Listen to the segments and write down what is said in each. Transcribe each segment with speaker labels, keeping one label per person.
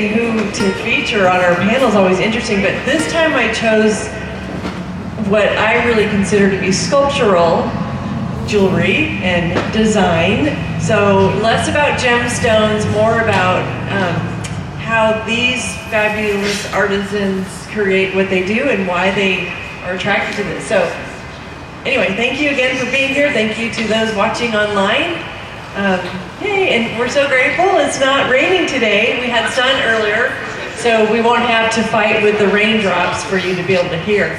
Speaker 1: choosing who to feature on our panel is always interesting, but this time I chose what I really consider to be sculptural jewelry and design. So less about gemstones, more about how these fabulous artisans create what they do and why they are attracted to this. So anyway, thank you again for being here. Thank you to those watching online. Yay, and we're so grateful it's not raining today. We had sun earlier, so we won't have to fight with the raindrops for you to be able to hear.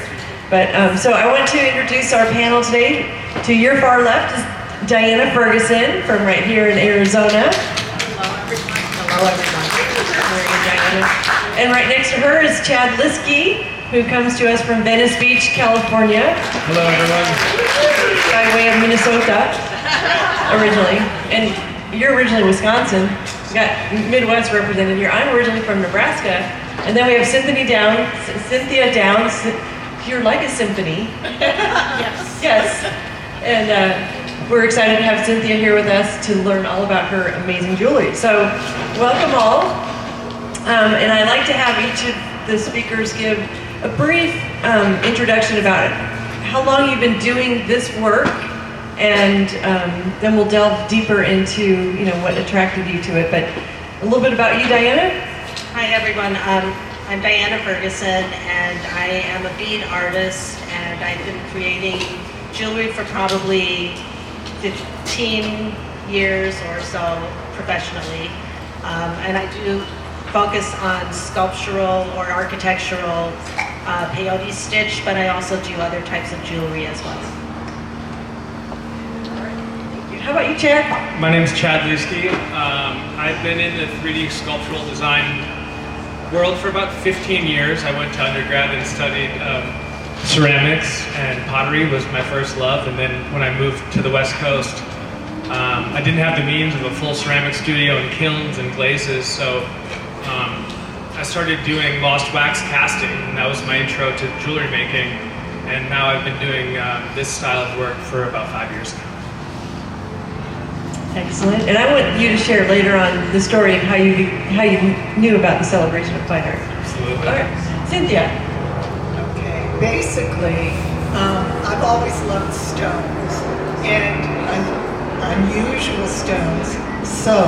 Speaker 1: But so I want to introduce our panel today. To your far left is Diana Ferguson from right here in Arizona. Hello, everyone. And right next to her is Chad Lieske, who comes to us from Venice Beach, California.
Speaker 2: Hello, everyone.
Speaker 1: By way of Minnesota, originally. And you're originally Wisconsin. We got Midwest represented here. I'm originally from Nebraska. And then we have Cynthia Downs. You're like a symphony.
Speaker 3: Yes.
Speaker 1: Yes. And we're excited to have Cynthia here with us to learn all about her amazing jewelry. So welcome all. And I'd like to have each of the speakers give a brief introduction about how long you've been doing this work, and then we'll delve deeper into what attracted you to it. But a little bit about you, Diana.
Speaker 3: Hi, everyone. I'm Diana Ferguson, and I am a bead artist, and I've been creating jewelry for probably 15 years or so professionally. And I do focus on sculptural or architectural peyote stitch, but I also do other types of jewelry as well.
Speaker 1: How about you, Chad?
Speaker 2: My name is Chad Lieske. I've been in the 3D sculptural design world for about 15 years. I went to undergrad and studied ceramics, and pottery was my first love. And then when I moved to the West Coast, I didn't have the means of a full ceramic studio and kilns and glazes, so I started doing lost wax casting, and that was my intro to jewelry making. And now I've been doing this style of work for about 5 years now.
Speaker 1: Excellent. And I want you to share later on the story of how you knew about the Celebration of Fine Art.
Speaker 2: Absolutely.
Speaker 1: All right, Cynthia.
Speaker 4: Okay, basically, I've always loved stones and unusual stones, so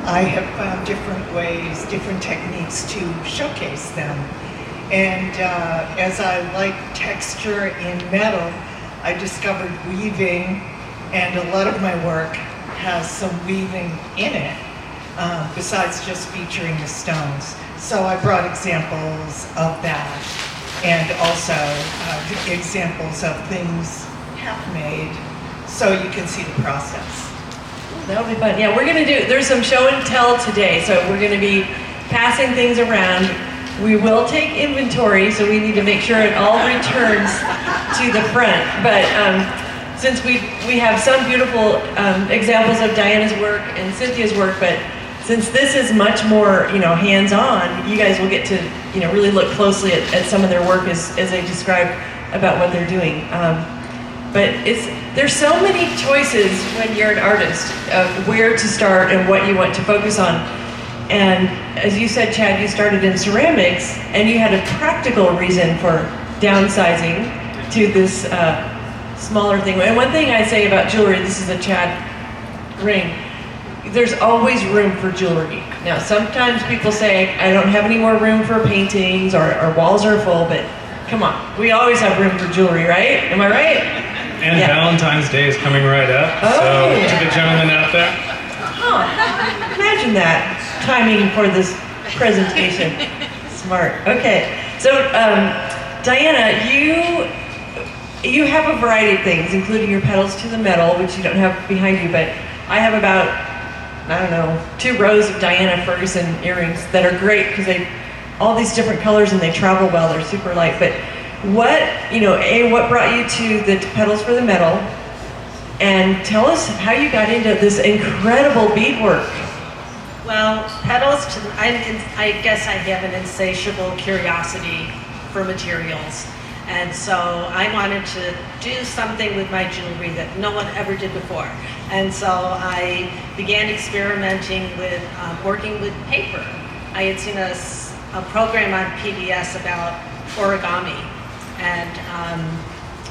Speaker 4: I have found different ways, different techniques to showcase them. And as I like texture in metal, I discovered weaving, and a lot of my work has some weaving in it, besides just featuring the stones. So I brought examples of that, and also examples of things half-made, so you can see the process.
Speaker 1: That'll be fun. Yeah, there's some show and tell today, so we're going to be passing things around. We will take inventory, so we need to make sure it all returns to the front. But since we have some beautiful examples of Diana's work and Cynthia's work, but since this is much more hands-on, you guys will get to really look closely at some of their work as they describe about what they're doing. But there's so many choices when you're an artist of where to start and what you want to focus on. And as you said, Chad, you started in ceramics, and you had a practical reason for downsizing to this smaller thing. And one thing I say about jewelry, this is a Chad ring, there's always room for jewelry. Now, sometimes people say, I don't have any more room for paintings, or our walls are full, but come on, we always have room for jewelry, right? Am I right?
Speaker 2: And yeah. Valentine's Day is coming right up, so to the gentlemen out there.
Speaker 1: Huh. Imagine that timing for this presentation. Smart. Okay. So, Diana, you have a variety of things, including your petals to the metal, which you don't have behind you, but I have about, 2 rows of Diana Ferguson earrings that are great because they all these different colors and they travel well. They're super light. But what brought you to the petals for the metal? And tell us how you got into this incredible beadwork.
Speaker 3: Well, I guess I have an insatiable curiosity for materials. And so I wanted to do something with my jewelry that no one ever did before. And so I began experimenting with working with paper. I had seen a program on PBS about origami. And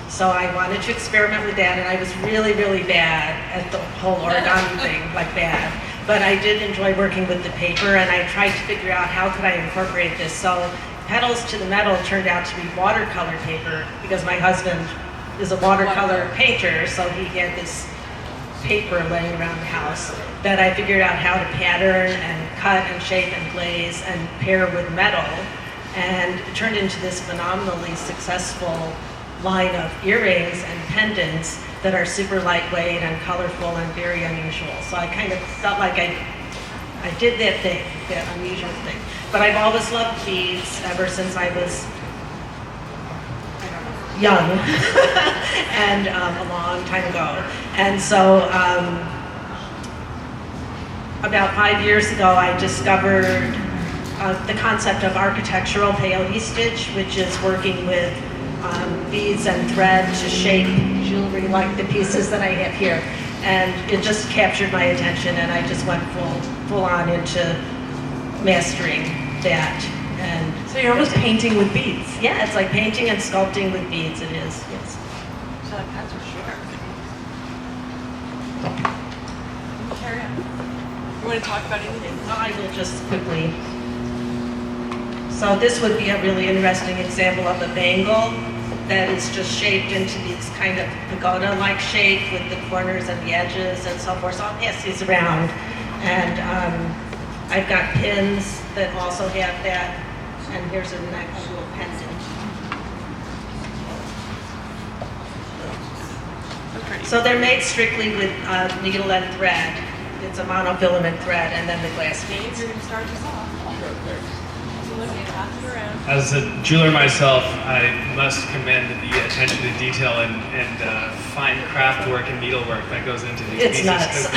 Speaker 3: so I wanted to experiment with that, and I was really, really bad at the whole origami thing, like bad. But I did enjoy working with the paper, and I tried to figure out how could I incorporate this. So Petals to the Metal turned out to be watercolor paper, because my husband is a watercolor painter, so he had this paper laying around the house that I figured out how to pattern and cut and shape and glaze and pair with metal, and it turned into this phenomenally successful line of earrings and pendants that are super lightweight and colorful and very unusual. So I kind of felt like I did that thing, that unusual thing. But I've always loved beads ever since I was, I don't know, young, and a long time ago. And so about 5 years ago, I discovered the concept of architectural peyote stitch, which is working with beads and thread to shape jewelry like the pieces that I have here. And it just captured my attention, and I just went full on into mastering that. And
Speaker 1: So you're almost painting with beads.
Speaker 3: yeah, it's like painting and sculpting with beads, it is, yes.
Speaker 5: So the pets are short. Carry on. You want to talk about anything?
Speaker 3: I will just quickly. So this would be a really interesting example of a bangle that is just shaped into these kind of pagoda-like shape with the corners and the edges and so forth. So I'll pass these around. And I've got pins that also have that. And here's a little pendant.
Speaker 5: So pretty.
Speaker 3: So they're made strictly with needle and thread. It's a monofilament thread, and then the glass beads.
Speaker 5: You're going to start us off. So let me pass it around.
Speaker 2: As a jeweler myself, I must commend the attention to detail and fine craft work and needlework that goes into these
Speaker 3: It's
Speaker 2: pieces.
Speaker 3: nuts.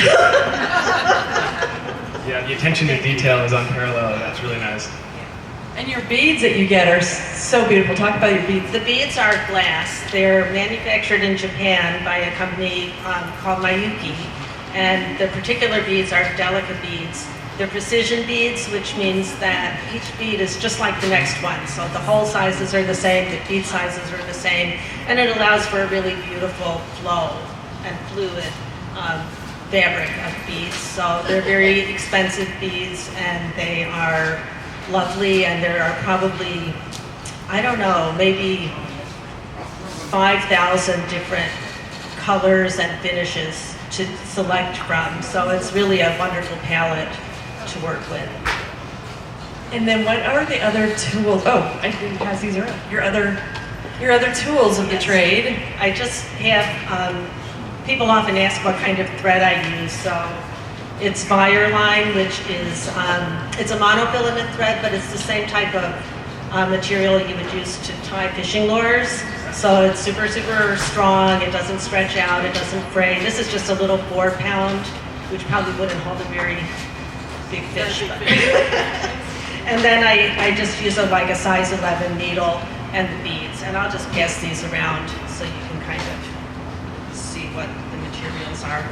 Speaker 2: Yeah, the attention to detail is unparalleled. That's really nice.
Speaker 1: And your beads that you get are so beautiful. Talk about your beads.
Speaker 3: The beads are glass. They're manufactured in Japan by a company called Mayuki. And the particular beads are delicate beads. They're precision beads, which means that each bead is just like the next one. So the hole sizes are the same, the bead sizes are the same, and it allows for a really beautiful flow and fluid fabric of beads. So they're very expensive beads, and they are lovely, and there are probably, I don't know, maybe 5,000 different colors and finishes to select from. So it's really a wonderful palette to work with.
Speaker 1: And then what are the other tools? Oh, I didn't pass these around. Your other tools of the trade.
Speaker 3: I just have, people often ask what kind of thread I use. So it's Line, which is, it's a monofilament thread, but it's the same type of material you would use to tie fishing lures. So it's super, super strong. It doesn't stretch out. It doesn't fray. This is just a little 4-pound, which probably wouldn't hold a very big fish. And then I just use like a size 11 needle and the beads. And I'll just pass these around so you can kind of see what the materials are.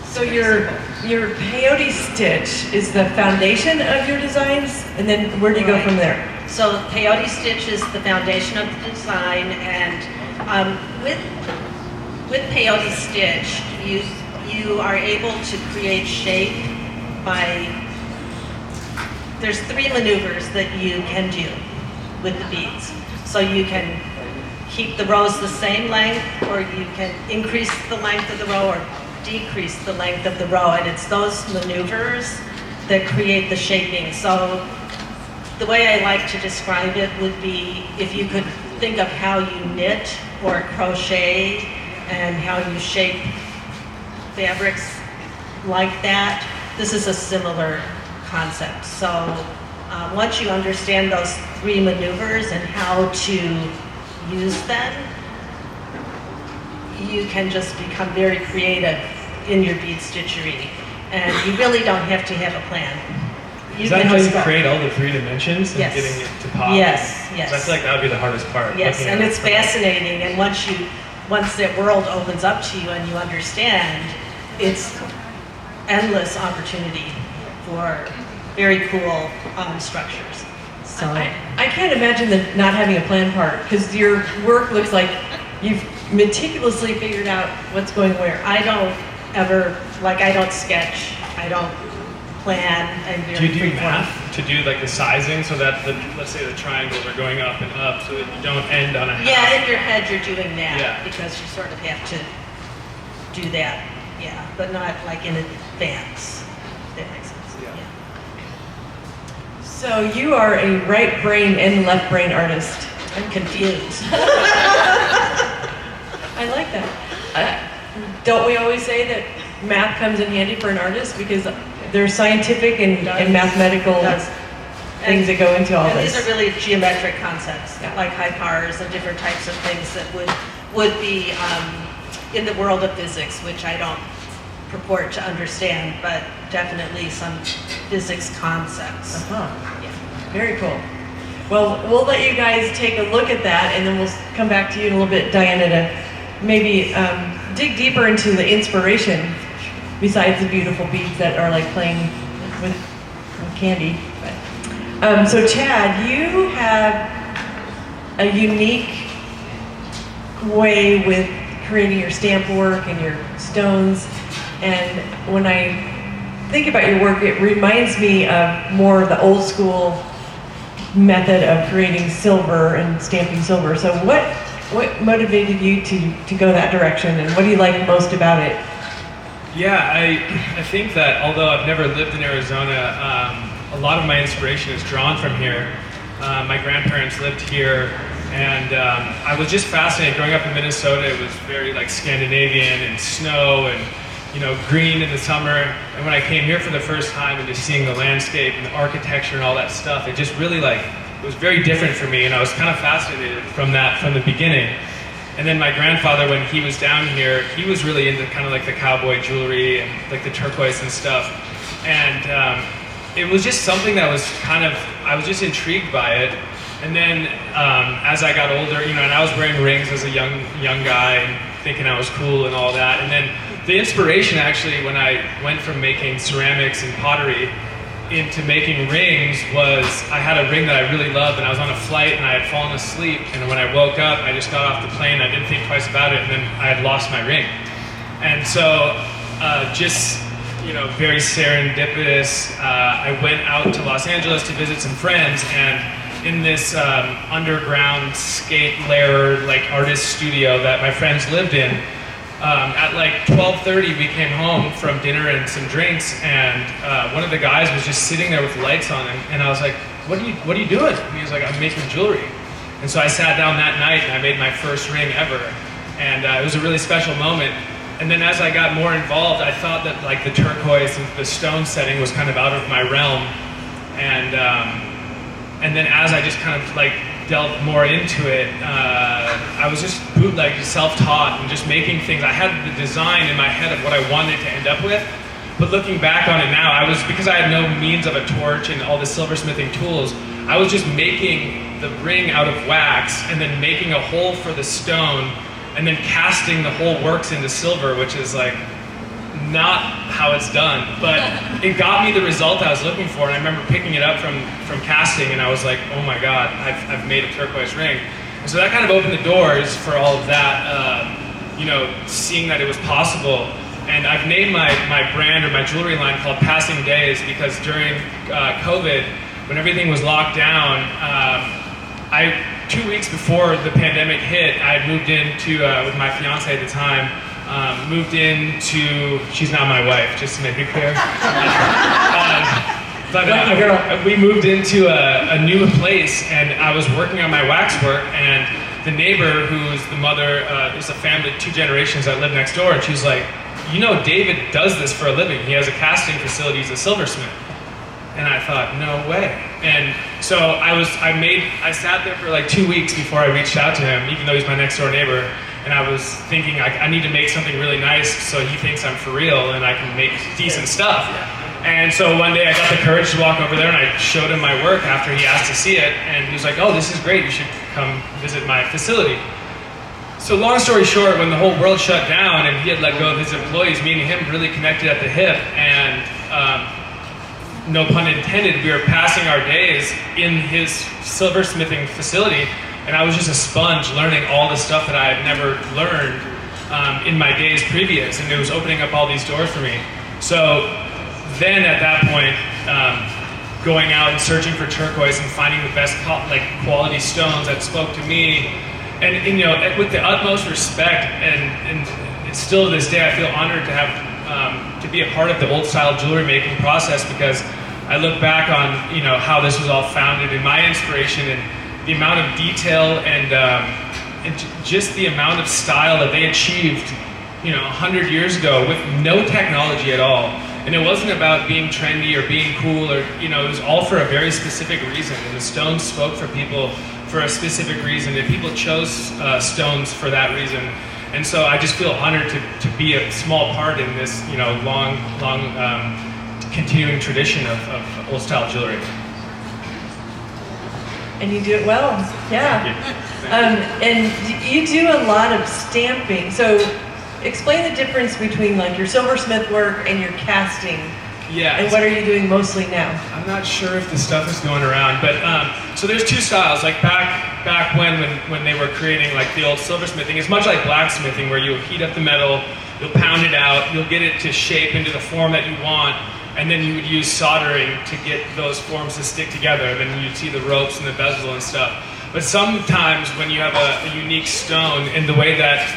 Speaker 1: So your peyote stitch is the foundation of your designs, and then where do you go from there?
Speaker 3: So peyote stitch is the foundation of the design, and with peyote stitch, you are able to create shape by, there's 3 maneuvers that you can do with the beads. So you can keep the rows the same length, or you can increase the length of the row or decrease the length of the row, and it's those maneuvers that create the shaping. So the way I like to describe it would be if you could think of how you knit or crochet and how you shape fabrics like that. This is a similar concept. So once you understand those 3 maneuvers and how to use them, you can just become very creative in your bead stitchery. And you really don't have to have a plan.
Speaker 2: Is that how you create all the 3 dimensions and
Speaker 3: Yes.
Speaker 2: getting it to pop?
Speaker 3: Yes, yes.
Speaker 2: 'Cause I feel like that would be the hardest part.
Speaker 3: Yes,
Speaker 2: looking
Speaker 3: and
Speaker 2: at
Speaker 3: it's
Speaker 2: it.
Speaker 3: fascinating, and once that world opens up to you and you understand, it's endless opportunity for very cool structures. So
Speaker 1: I can't imagine the not having a plan part, because your work looks like you've meticulously figured out what's going where.
Speaker 3: I don't sketch, I don't plan, I'm very
Speaker 2: Do you do
Speaker 3: freeform.
Speaker 2: math to do like the sizing so that let's say the triangles are going up and up so that you don't end on a half?
Speaker 3: Yeah, in your head you're doing that,
Speaker 2: Yeah.
Speaker 3: because you sort of have to do that, yeah, but not like in advance. If that makes sense.
Speaker 2: Yeah.
Speaker 1: So you are a right brain and left brain artist.
Speaker 3: I'm confused.
Speaker 1: I like that. Don't we always say that math comes in handy for an artist, because there's scientific and mathematical
Speaker 3: Does.
Speaker 1: things that go into all
Speaker 3: And
Speaker 1: this?
Speaker 3: these are really geometric concepts,
Speaker 1: Yeah.
Speaker 3: like hypars and different types of things that would be in the world of physics, which I don't purport to understand, but definitely some physics concepts.
Speaker 1: Huh.
Speaker 3: Yeah.
Speaker 1: Very cool. Well, we'll let you guys take a look at that, and then we'll come back to you in a little bit, Diana, to maybe dig deeper into the inspiration besides the beautiful beads that are like playing with candy. So Chad, you have a unique way with creating your stamp work and your stones, and when I think about your work, it reminds me of more of the old school method of creating silver and stamping silver. So what motivated you to go that direction, and what do you like most about it?
Speaker 2: Yeah, I think that although I've never lived in Arizona, a lot of my inspiration is drawn from here. My grandparents lived here, and I was just fascinated. Growing up in Minnesota, it was very like Scandinavian and snow and green in the summer. And when I came here for the first time and just seeing the landscape and the architecture and all that stuff, it just really it was very different for me, and I was kind of fascinated from that from the beginning. And then my grandfather, when he was down here, he was really into kind of like the cowboy jewelry and like the turquoise and stuff. And it was just something that was I was just intrigued by it. And then as I got older, and I was wearing rings as a young guy, and thinking I was cool and all that. And then the inspiration actually, when I went from making ceramics and pottery into making rings, was I had a ring that I really loved, and I was on a flight and I had fallen asleep, and when I woke up I just got off the plane, I didn't think twice about it, and then I had lost my ring. And so just very serendipitous, I went out to Los Angeles to visit some friends, and in this underground skate lair artist studio that my friends lived in, at 12:30 we came home from dinner and some drinks, and one of the guys was just sitting there with lights on him, and I was like, what are you doing? And he was like, I'm making jewelry. And so I sat down that night and I made my first ring ever, and it was a really special moment. And then as I got more involved, I thought that the turquoise and the stone setting was kind of out of my realm, and then as I just kind of delved more into it, I was just self-taught and just making things. I had the design in my head of what I wanted to end up with, but looking back on it now, because I had no means of a torch and all the silversmithing tools, I was just making the ring out of wax and then making a hole for the stone and then casting the whole works into silver, which is not how it's done, but it got me the result I was looking for. And I remember picking it up from casting, and I was like, oh my god, I've made a turquoise ring. And so that kind of opened the doors for all of that, seeing that it was possible. And I've named my brand or my jewelry line called Passing Days, because during COVID, when everything was locked down, 2 weeks before the pandemic hit, I had moved into, with my fiance at the time, she's not my wife, just to make it clear. We moved into a new place, and I was working on my waxwork, and the neighbor, who's the mother, is a family, 2 generations that live next door, and she's like, David does this for a living. He has a casting facility, he's a silversmith. And I thought, no way. And so I sat there for 2 weeks before I reached out to him, even though he's my next door neighbor. And I was thinking, I need to make something really nice so he thinks I'm for real and I can make decent stuff. And so one day I got the courage to walk over there and I showed him my work after he asked to see it, and he was like, oh, this is great, you should come visit my facility. So long story short, when the whole world shut down and he had let go of his employees, me and him really connected at the hip, and no pun intended, we were passing our days in his silversmithing facility, and I was just a sponge learning all the stuff that I had never learned in my days previous, and it was opening up all these doors for me. So then at that point, going out and searching for turquoise and finding the best quality stones that spoke to me, and you know, with the utmost respect, and it's still to this day I feel honored to have to be a part of the old style jewelry making process, because I look back on, you know, how this was all founded and my inspiration and the amount of detail and just the amount of style that they achieved, you know, 100 years ago with no technology at all. And it wasn't about being trendy or being cool, or, you know, it was all for a very specific reason. And the stones spoke for people for a specific reason, and people chose stones for that reason. And so I just feel honored to be a small part in this, you know, long continuing tradition of old style jewelry.
Speaker 1: And you do it well, yeah. And you do a lot of stamping. So explain the difference between like your silversmith work and your casting.
Speaker 2: Yeah.
Speaker 1: And what are you doing mostly now?
Speaker 2: I'm not sure if the stuff is going around, but so there's two styles. Like back when they were creating like the old silversmithing, it's much like blacksmithing, where you'll heat up the metal, you'll pound it out, you'll get it to shape into the form that you want, and then you would use soldering to get those forms to stick together. And then you'd see the ropes and the bezel and stuff. But sometimes when you have a unique stone, in the way that,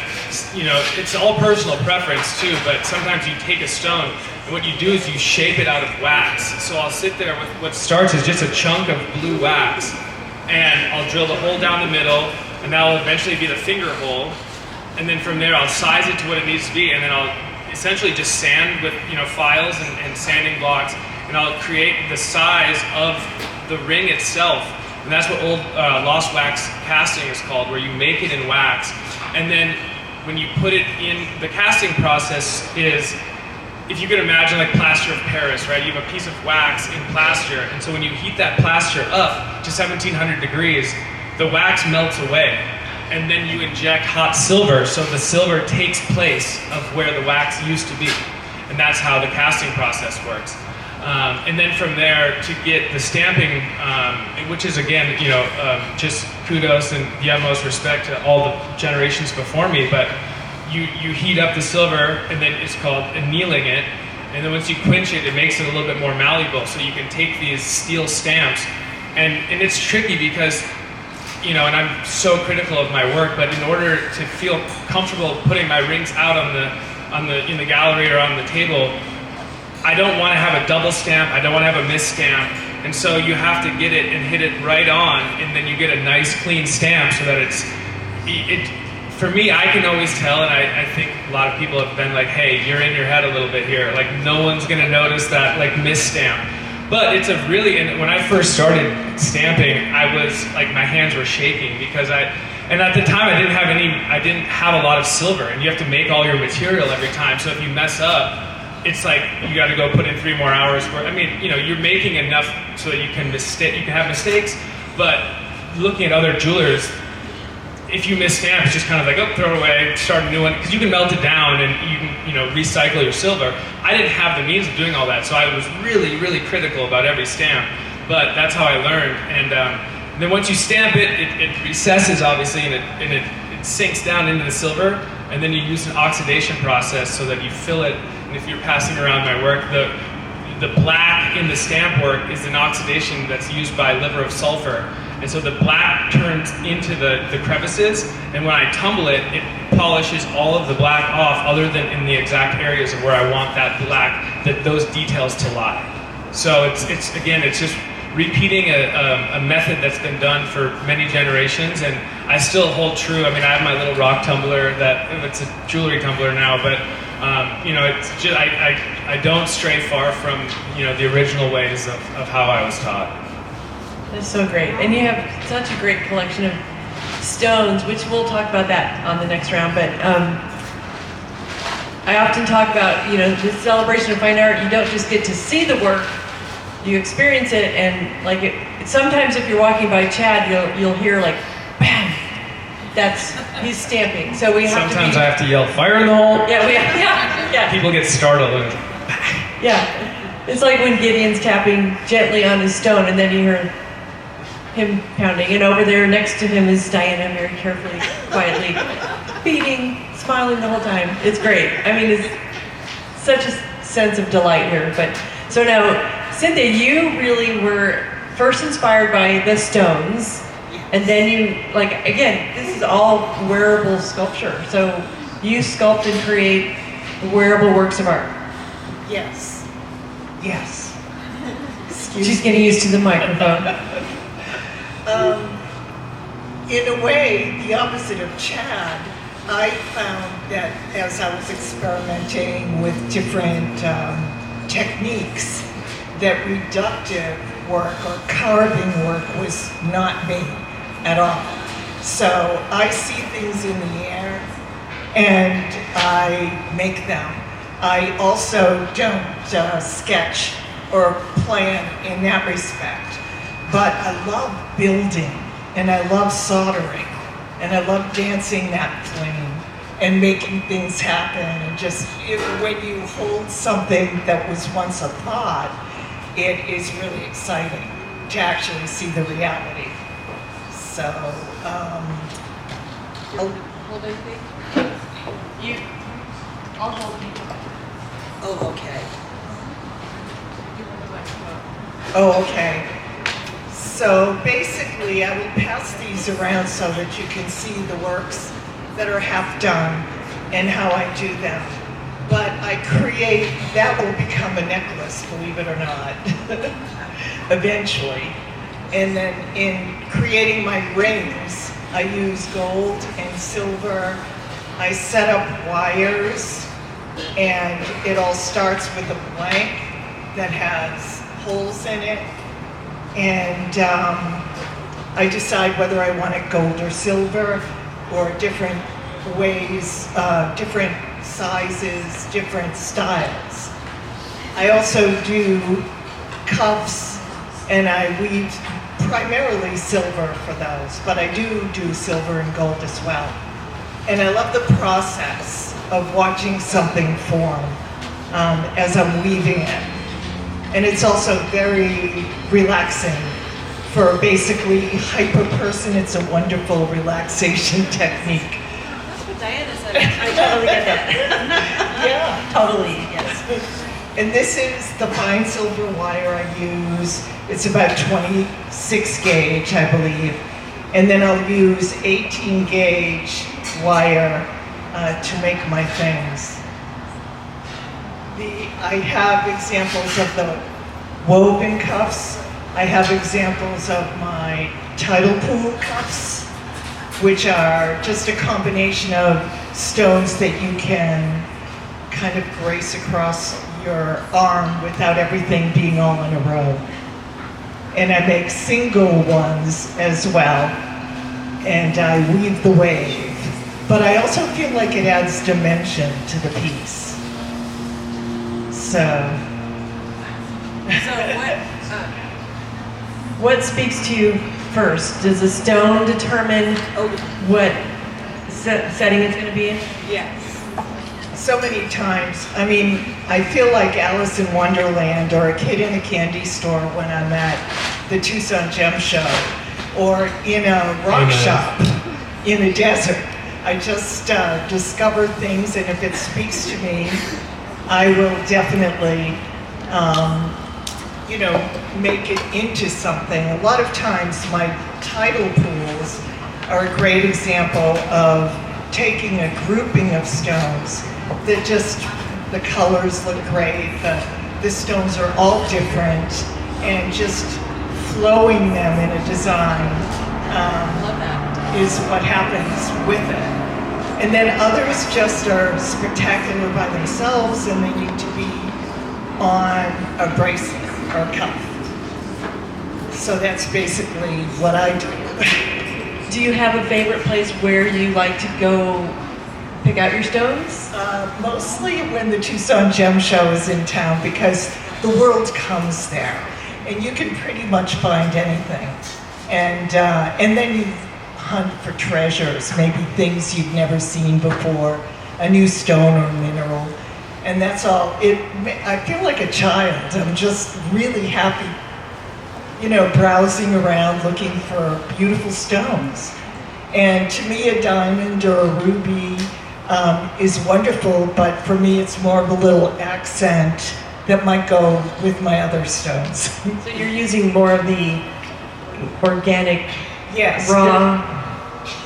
Speaker 2: you know, it's all personal preference too, but sometimes you take a stone and what you do is you shape it out of wax. So I'll sit there with what starts as just a chunk of blue wax, and I'll drill the hole down the middle, and that'll eventually be the finger hole. And then from there I'll size it to what it needs to be, and then I'll essentially just sand with, you know, files and sanding blocks, and I'll create the size of the ring itself. And that's what old lost wax casting is called, where you make it in wax. And then when you put it in, the casting process is, if you could imagine like plaster of Paris, right? You have a piece of wax in plaster, and so when you heat that plaster up to 1700 degrees, the wax melts away. And then you inject hot silver, so the silver takes place of where the wax used to be. And that's how the casting process works. And then from there, to get the stamping, which is again, you know, just kudos and the utmost respect to all the generations before me, but you heat up the silver, and then it's called annealing it, and then once you quench it, it makes it a little bit more malleable, so you can take these steel stamps, and it's tricky because, you know, and I'm so critical of my work, but in order to feel comfortable putting my rings out in the gallery or on the table, I don't want to have a double stamp, I don't want to have a miss stamp, and so you have to get it and hit it right on, and then you get a nice clean stamp so that for me, I can always tell, and I think a lot of people have been like, hey, you're in your head a little bit here, like no one's going to notice that like miss stamp. But it's a really, and when I first started stamping, I was like, my hands were shaking because and at the time I didn't have a lot of silver, and you have to make all your material every time, so if you mess up, it's like you got to go put in 3 more hours. I mean, you know, you're making enough so that you can have mistakes, but looking at other jewelers, if you miss stamp, it's just kind of like, oh, throw it away, start a new one, because you can melt it down and you can, you know, recycle your silver. I didn't have the means of doing all that, so I was really, really critical about every stamp, but that's how I learned. And then once you stamp it, it recesses, obviously, and it sinks down into the silver, and then you use an oxidation process so that you fill it. And if you're passing around my work, the black in the stamp work is an oxidation that's used by liver of sulfur. And so the black turns into the crevices, and when I tumble it, it polishes all of the black off, other than in the exact areas of where I want that black, those details to lie. So it's just repeating a method that's been done for many generations, and I still hold true. I mean, I have my little rock tumbler it's a jewelry tumbler now, but you know, it's just I don't stray far from, you know, the original ways of how I was taught.
Speaker 1: That's so great. And you have such a great collection of stones, which we'll talk about that on the next round. But I often talk about, the celebration of fine art, you don't just get to see the work, you experience it, and like sometimes if you're walking by Chad, you'll hear like, bam, he's stamping. So we have
Speaker 2: Sometimes
Speaker 1: to
Speaker 2: I have to yell, fire in the hole.
Speaker 1: Yeah.
Speaker 2: People get startled. And
Speaker 1: Yeah. It's like when Gideon's tapping gently on his stone and then you hear him pounding. And over there next to him is Diana very carefully, quietly, feeding, smiling the whole time. It's great. I mean, it's such a sense of delight here. But so now, Cynthia, you really were first inspired by the stones. And then you, again, this is all wearable sculpture. So you sculpt and create wearable works of art.
Speaker 4: Yes. Yes.
Speaker 1: She's getting used to the microphone.
Speaker 4: In a way, the opposite of Chad, I found that as I was experimenting with different techniques, that reductive work or carving work was not me at all. So I see things in the air and I make them. I also don't sketch or plan in that respect, but I love building and I love soldering and I love dancing that flame and making things happen. And just when you hold something that was once a thought, it is really exciting to actually see the reality. So,
Speaker 5: Hold anything? I'll hold you.
Speaker 4: oh, okay.
Speaker 5: You hold the microphone.
Speaker 4: Oh, okay. So basically, I will pass these around so that you can see the works that are half done and how I do them. But I create, that will become a necklace, believe it or not, eventually. And then in creating my rings, I use gold and silver. I set up wires, and it all starts with a blank that has holes in it. And I decide whether I want it gold or silver, or different ways, different sizes, different styles. I also do cuffs, and I weave primarily silver for those, but I do silver and gold as well. And I love the process of watching something form as I'm weaving it. And it's also very relaxing. For a basically hyper person, it's a wonderful relaxation technique.
Speaker 5: That's what Diana said.
Speaker 3: I totally get that.
Speaker 4: Yeah.
Speaker 3: Totally, yes.
Speaker 4: And this is the fine silver wire I use. It's about 26 gauge, I believe. And then I'll use 18 gauge wire to make my things. I have examples of the woven cuffs. I have examples of my tidal pool cuffs, which are just a combination of stones that you can kind of grace across your arm without everything being all in a row. And I make single ones as well, and I weave the wave. But I also feel like it adds dimension to the piece. So
Speaker 1: What speaks to you first? Does the stone determine what setting it's going to be in?
Speaker 4: yes. So many times. I mean, I feel like Alice in Wonderland or a kid in a candy store when I'm at the Tucson Gem Show or in a rock shop in the desert. I just discover things, and if it speaks to me, I will definitely, make it into something. A lot of times my tidal pools are a great example of taking a grouping of stones that just, the colors look great, the stones are all different, and just flowing them in a design is what happens with it. And then others just are spectacular by themselves, and they need to be on a bracelet or a cuff. So that's basically what I do.
Speaker 1: Do you have a favorite place where you like to go pick pick out your stones?
Speaker 4: Mostly when the Tucson Gem Show is in town, because the world comes there, and you can pretty much find anything. And then you hunt for treasures, maybe things you've never seen before, a new stone or mineral, and that's all. I feel like a child. I'm just really happy, browsing around looking for beautiful stones. And to me, a diamond or a ruby is wonderful, but for me, it's more of a little accent that might go with my other stones.
Speaker 1: So you're using more of the organic,
Speaker 4: Yes.
Speaker 1: raw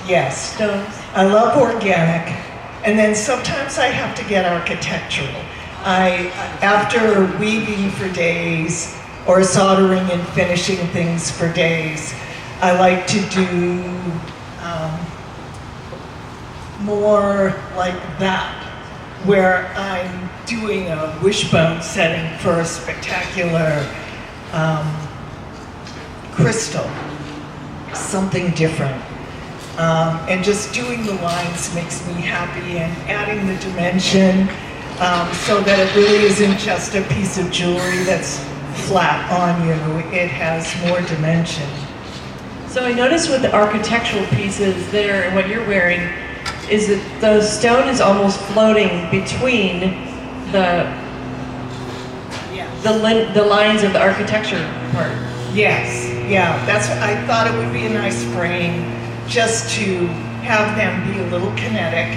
Speaker 4: Yes.
Speaker 1: stones?
Speaker 4: I love organic, and then sometimes I have to get architectural. After weaving for days or soldering and finishing things for days, I like to do more like that, where I'm doing a wishbone setting for a spectacular crystal, something different. And just doing the lines makes me happy, and adding the dimension so that it really isn't just a piece of jewelry that's flat on you. It has more dimension.
Speaker 1: So I noticed with the architectural pieces there and what you're wearing is that the stone is almost floating between the lines of the architecture part.
Speaker 4: Yes, yeah, that's what I thought. It would be a nice frame just to have them be a little kinetic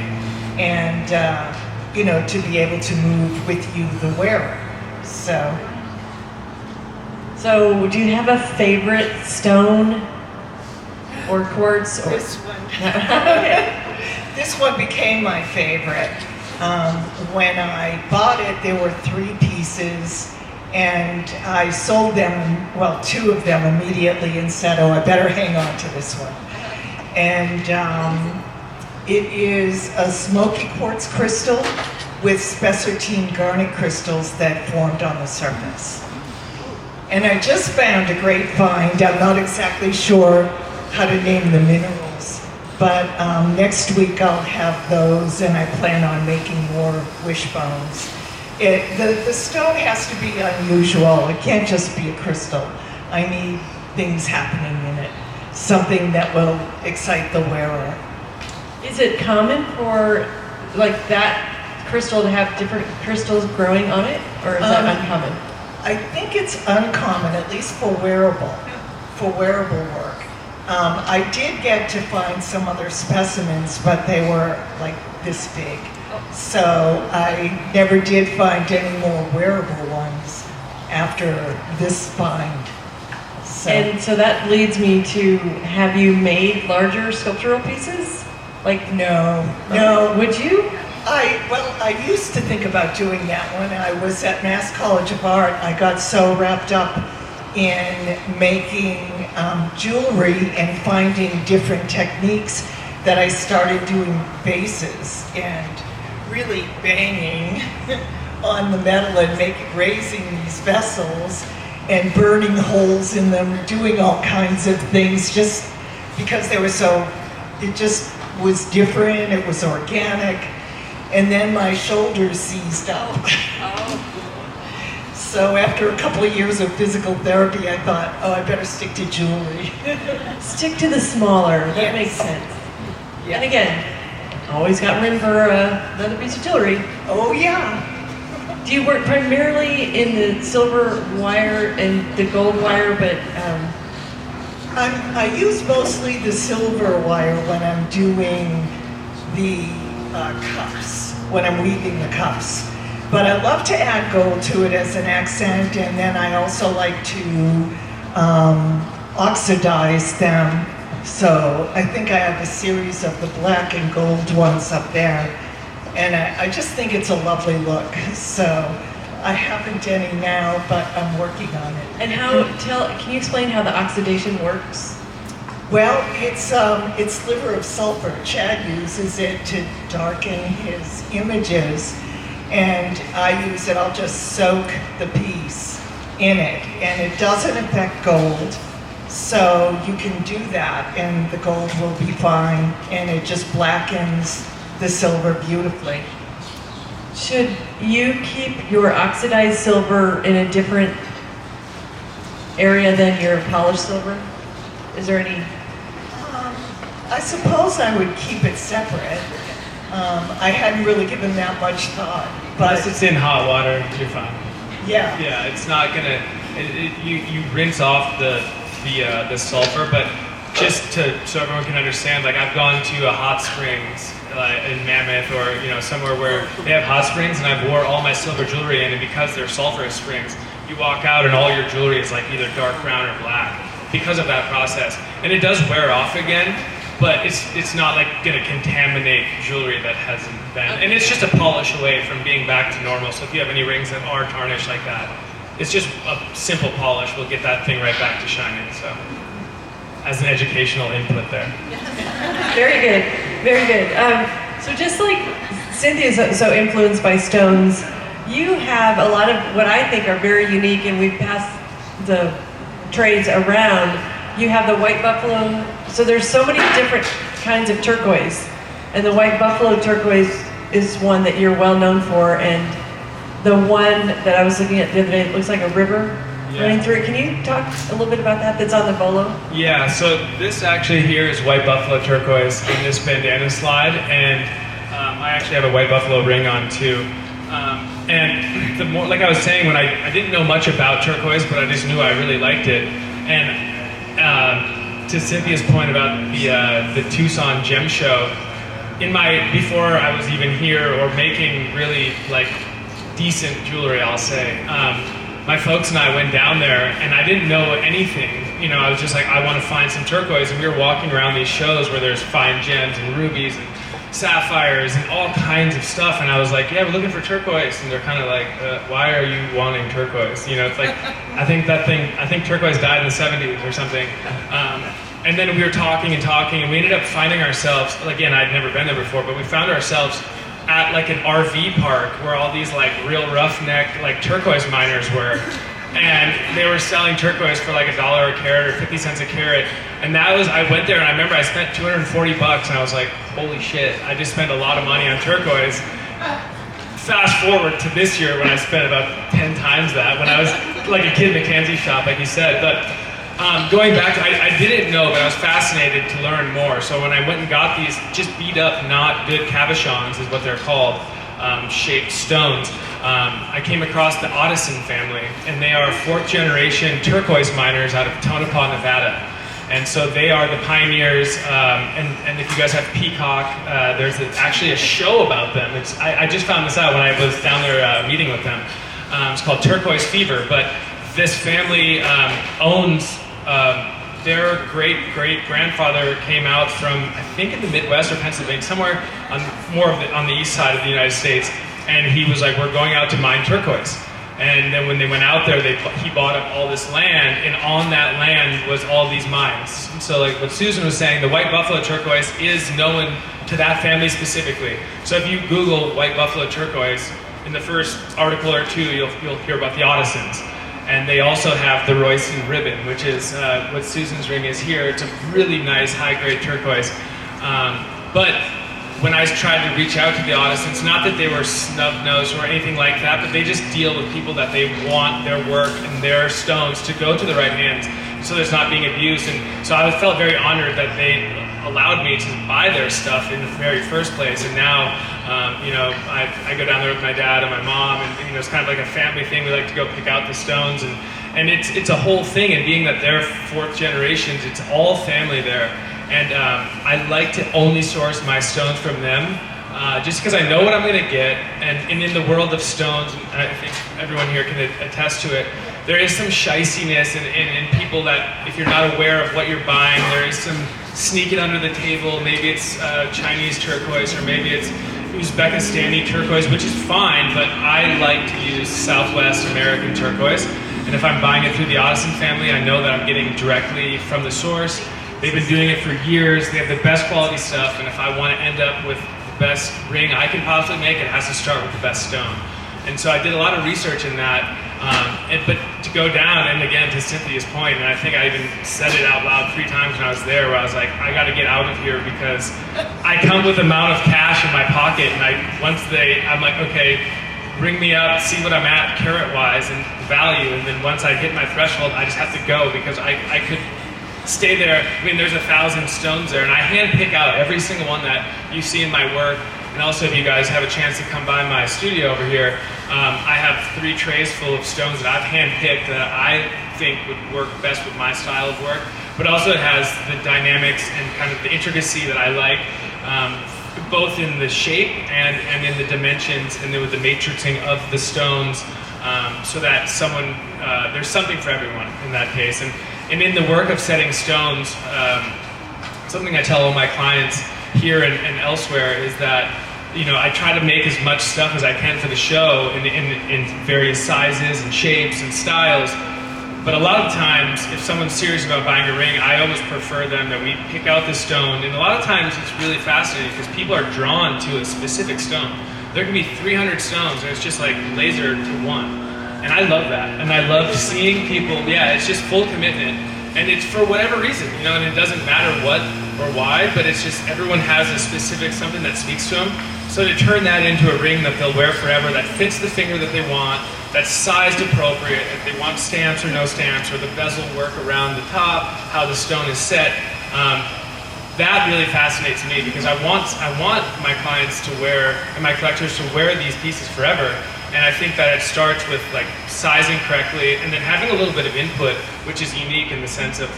Speaker 4: and, to be able to move with you, the wearer.
Speaker 1: So do you have a favorite stone or quartz? Or
Speaker 4: This one. This one became my favorite. When I bought it, there were 3 pieces, and I sold them, 2 of them immediately, and said, oh, I better hang on to this one. And it is a smoky quartz crystal with spessartine garnet crystals that formed on the surface. And I just found a great find. I'm not exactly sure how to name the minerals, but next week I'll have those, and I plan on making more wishbones. The stone has to be unusual. It can't just be a crystal. I need things happening in it, something that will excite the wearer.
Speaker 1: is it common for that crystal to have different crystals growing on it, or is that uncommon?
Speaker 4: I think it's uncommon, at least for wearable work. I did get to find some other specimens, but they were like this big. So I never did find any more wearable ones after this find.
Speaker 1: And so that leads me to, have you made larger sculptural pieces?
Speaker 4: No.
Speaker 1: Would you?
Speaker 4: I used to think about doing that when I was at Mass College of Art. I got so wrapped up in making jewelry and finding different techniques that I started doing bases and really banging on the metal and raising these vessels and burning holes in them, doing all kinds of things just because it just was different, it was organic. And then my shoulders seized up. So after a couple of years of physical therapy, I thought, I better stick to jewelry.
Speaker 1: Stick to the smaller. That
Speaker 4: Yes.
Speaker 1: makes sense.
Speaker 4: Yeah.
Speaker 1: And again, always got room for another piece of jewelry.
Speaker 4: Oh yeah.
Speaker 1: Do you work primarily in the silver wire and the gold wire, but
Speaker 4: I use mostly the silver wire when I'm doing the cuffs, when I'm weaving the cuffs. But I love to add gold to it as an accent, and then I also like to oxidize them. So I think I have a series of the black and gold ones up there. And I just think it's a lovely look. So I haven't any now, but I'm working on it.
Speaker 1: and can you explain how the oxidation works?
Speaker 4: Well, it's liver of sulfur. Chad uses it to darken his images, and I use it. I'll just soak the piece in it, and it doesn't affect gold. So you can do that, and the gold will be fine, and it just blackens the silver beautifully.
Speaker 1: Should you keep your oxidized silver in a different area than your polished silver? Is there any?
Speaker 4: I suppose I would keep it separate. I hadn't really given that much thought, but
Speaker 2: Unless it's in hot water, you're fine.
Speaker 4: yeah.
Speaker 2: Yeah, it's not gonna. You rinse off the sulfur, but just so everyone can understand, like I've gone to a hot springs in Mammoth or somewhere where they have hot springs, and I've wore all my silver jewelry in, and because they're sulfurous springs, you walk out and all your jewelry is like either dark brown or black because of that process, and it does wear off again. But it's not like going to contaminate jewelry that hasn't been. And it's just a polish away from being back to normal. So if you have any rings that are tarnished like that, it's just a simple polish. We'll get that thing right back to shining. So as an educational input there.
Speaker 1: Very good, very good. So just like Cynthia's so influenced by stones, you have a lot of what I think are very unique, and we've passed the trades around. You have the white buffalo. So there's so many different kinds of turquoise, and the white buffalo turquoise is one that you're well known for, and the one that I was looking at the other day, it looks like a river running through it. Can you talk a little bit about that? That's on the bolo?
Speaker 2: Yeah, so this actually here is white buffalo turquoise in this bandana slide, and I actually have a white buffalo ring on too. And the more, like I was saying, when I didn't know much about turquoise, but I just knew I really liked it, and to Cynthia's point about the Tucson Gem Show, before I was even here or making really like decent jewelry, I'll say, my folks and I went down there, and I didn't know anything. I was just like, I want to find some turquoise, and we were walking around these shows where there's fine gems and rubies and sapphires and all kinds of stuff, and I was like, yeah, we're looking for turquoise, and they're kind of like, why are you wanting turquoise? It's like, I think turquoise died in the 70s or something. And then we were talking, and we ended up finding ourselves, again, I'd never been there before, but we found ourselves at like an RV park where all these like real roughneck like turquoise miners were, and they were selling turquoise for like $1 a carat or 50 cents a carat. And I went there, and I remember I spent $240, and I was like, holy shit, I just spent a lot of money on turquoise. Fast forward to this year when I spent about 10 times that, when I was like a kid in a candy shop, like you said. But going back, I didn't know, but I was fascinated to learn more. So when I went and got these just beat up, not good cabochons is what they're called, shaped stones, I came across the Otteson family, and they are 4th generation turquoise miners out of Tonopah, Nevada. And so they are the pioneers, and if you guys have Peacock, there's actually a show about them. I just found this out when I was down there meeting with them. It's called Turquoise Fever, but this family owns, their great-great-grandfather came out from, I think in the Midwest or Pennsylvania, somewhere on the east side of the United States, and he was like, we're going out to mine turquoise. And then when they went out there, he bought up all this land, and on that land was all these mines. So like what Susan was saying, the white buffalo turquoise is known to that family specifically. So if you Google white buffalo turquoise, in the first article or two, you'll hear about the Ottesons. And they also have the Royston ribbon, which is what Susan's ring is here. It's a really nice high-grade turquoise. But when I tried to reach out to the Ottesons, not that they were snub-nosed or anything like that, but they just deal with people that they want their work and their stones to go to the right hands, so there's not being abused. And so I felt very honored that they allowed me to buy their stuff in the very first place. And now, I go down there with my dad and my mom, and it's kind of like a family thing. We like to go pick out the stones, and it's a whole thing. And being that they're 4th generations, it's all family there. And I like to only source my stones from them, just because I know what I'm going to get. And in the world of stones, and I think everyone here can attest to it, there is some shiciness in people that, if you're not aware of what you're buying, there is some sneaking under the table. Maybe it's Chinese turquoise, or maybe it's Uzbekistani turquoise, which is fine, but I like to use Southwest American turquoise. And if I'm buying it through the Otteson family, I know that I'm getting directly from the source. They've been doing it for years. They have the best quality stuff, and if I want to end up with the best ring I can possibly make, it has to start with the best stone. And so I did a lot of research in that, But to go down, and again to Cynthia's point, and I think I even said it out loud 3 times when I was there, where I was like, I got to get out of here because I come with an amount of cash in my pocket, and I'm like, okay, bring me up, see what I'm at carat-wise and value, and then once I hit my threshold, I just have to go because I could stay there. I mean, there's 1,000 stones there, and I hand pick out every single one that you see in my work. And also, if you guys have a chance to come by my studio over here, I have 3 trays full of stones that I've hand-picked that I think would work best with my style of work. But also it has the dynamics and kind of the intricacy that I like, both in the shape and in the dimensions, and then with the matrixing of the stones, so that there's something for everyone in that case. And in the work of setting stones, something I tell all my clients here and elsewhere is that, I try to make as much stuff as I can for the show in various sizes and shapes and styles. But a lot of times, if someone's serious about buying a ring, I always prefer them that we pick out the stone. And a lot of times it's really fascinating because people are drawn to a specific stone. There can be 300 stones and it's just like laser to one. And I love that. And I love seeing people, it's just full commitment. And it's for whatever reason, and it doesn't matter what or why, but it's just everyone has a specific something that speaks to them. So to turn that into a ring that they'll wear forever, that fits the finger that they want, that's sized appropriate, if they want stamps or no stamps, or the bezel work around the top, how the stone is set, that really fascinates me because I want my clients to wear, and my collectors to wear these pieces forever. And I think that it starts with like sizing correctly and then having a little bit of input, which is unique in the sense of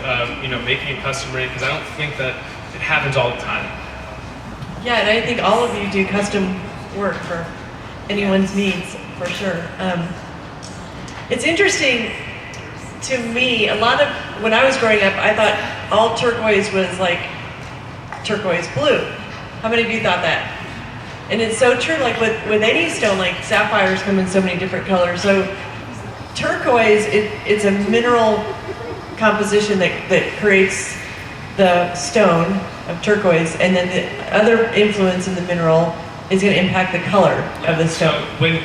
Speaker 2: making a custom ring, because I don't think that it happens all the time.
Speaker 1: Yeah, and I think all of you do custom work for anyone's needs, for sure. It's interesting to me, when I was growing up, I thought all turquoise was like turquoise blue. How many of you thought that? And it's so true, like with any stone, like sapphires come in so many different colors. So turquoise, it's a mineral composition that creates the stone of turquoise, and then the other influence in the mineral is going to impact the color of the stone.
Speaker 2: So when,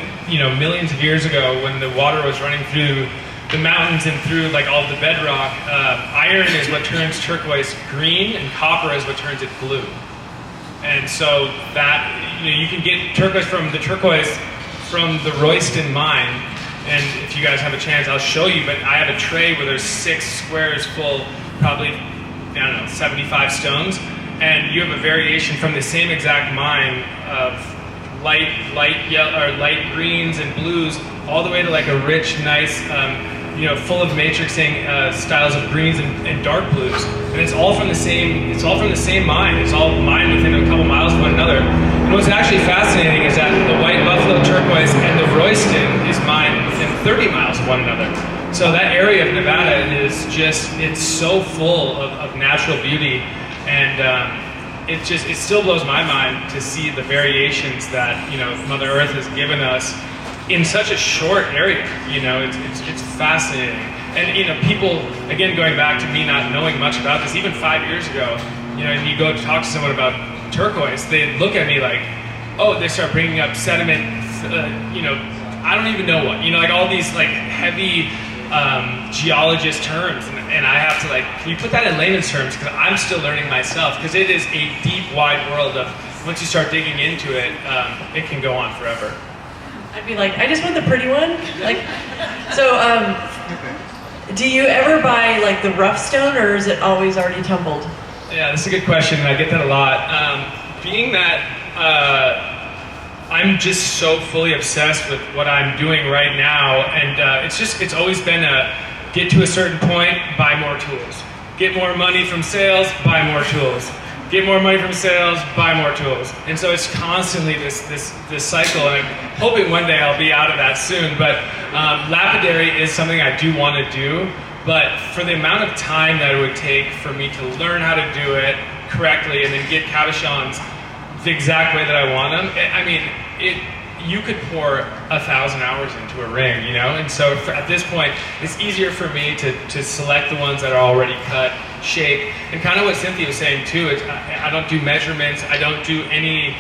Speaker 2: millions of years ago, when the water was running through the mountains and through like all the bedrock, iron is what turns turquoise green, and copper is what turns it blue. And so that, you can get turquoise from the Royston mine. And if you guys have a chance, I'll show you, but I have a tray where there's 6 squares full, probably, 75 stones. And you have a variation from the same exact mine of light yellow, or light greens and blues, all the way to like a rich, nice, full of matrixing styles of greens and dark blues, and it's all from the same mine. It's all mined within a couple miles of one another. And what's actually fascinating is that the white buffalo turquoise and the Royston is mined within 30 miles of one another. So that area of Nevada it's so full of natural beauty, and it still blows my mind to see the variations that Mother Earth has given us in such a short area. It's fascinating. And people, again, going back to me not knowing much about this, even 5 years ago, and you go to talk to someone about turquoise, they look at me like, oh, they start bringing up sediment, I don't even know what, like all these like heavy geologist terms, and I have to can you put that in layman's terms, because I'm still learning myself, because it is a deep, wide world of, once you start digging into it, it can go on forever.
Speaker 1: I'd be like, I just want the pretty one. Do you ever buy like the rough stone, or is it always already tumbled?
Speaker 2: Yeah, that's a good question, and I get that a lot. Being that I'm just so fully obsessed with what I'm doing right now, and it's always been get to a certain point, buy more tools. Get more money from sales, buy more tools. Get more money from sales, buy more tools. And so it's constantly this cycle, and I'm hoping one day I'll be out of that soon. But lapidary is something I do want to do, but for the amount of time that it would take for me to learn how to do it correctly and then get cabochons the exact way that I want them, you could pour 1,000 hours into a ring, And so at this point, it's easier for me to select the ones that are already cut, shaped, and kind of what Cynthia was saying too. I don't do measurements. I don't do any